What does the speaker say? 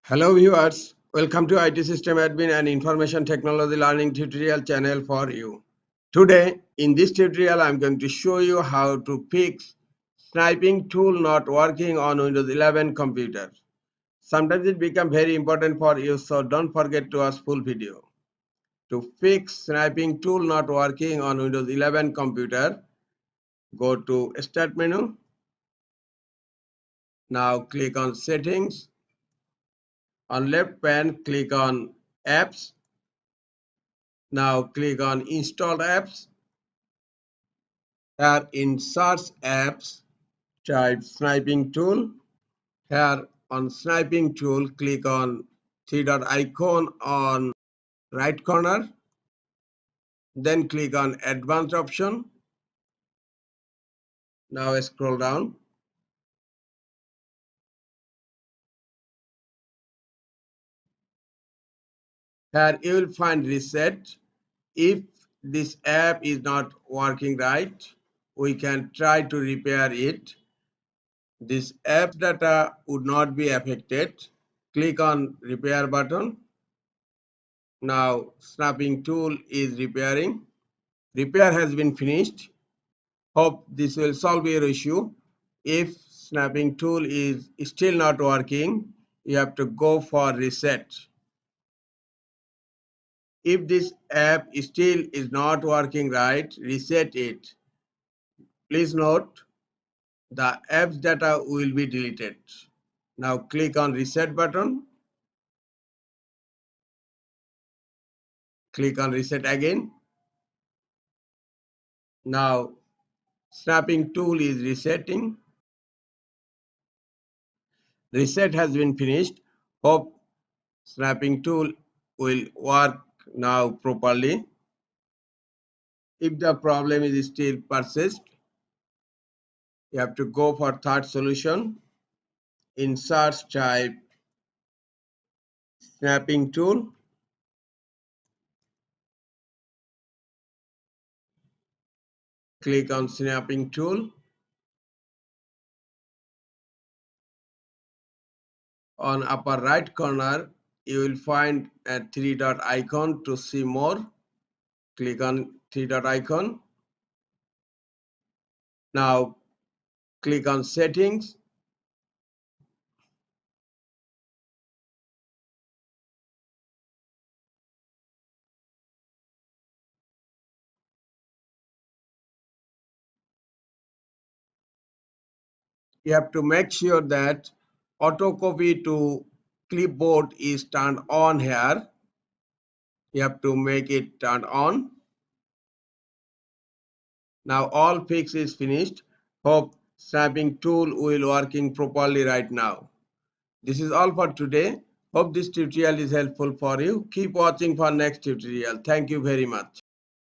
Hello viewers, welcome to IT System Admin and Information Technology Learning tutorial channel for you. Today in this tutorial I am going to show you how to fix sniping tool not working on Windows 11 computer. Sometimes it becomes very important for you, so don't forget to watch full video. To fix sniping tool not working on Windows 11 computer, go to Start menu. Now click on Settings. On left pane click on Apps. Now click on Installed Apps. Here in Search Apps, type Sniping Tool. Here on Sniping Tool, click on three-dot icon on right corner. Then click on Advanced option. Now scroll down. Here you will find Reset. If this app is not working right, we can try to repair it. This app data would not be affected. Click on Repair button. Now snapping tool is repairing. Repair has been finished. Hope this will solve your issue. If snapping tool is still not working, you have to go for reset. If this app still is not working right, reset it. Please note, the app's data will be deleted. Now click on reset button. Click on reset again. Now snapping tool is resetting. Reset has been finished. Hope snapping tool will work now properly. If the problem is still persists, you have to go for third solution. In search, type snapping tool. Click on snapping tool. On upper right corner, you will find a three-dot icon to see more. Click on three-dot icon. Now click on settings. You have to make sure that auto copy to clipboard is turned on here. You have to make it turned on. Now all fix is finished. Hope snapping tool will working properly right now. This is all for today. Hope this tutorial is helpful for you. Keep watching for next tutorial. Thank you very much.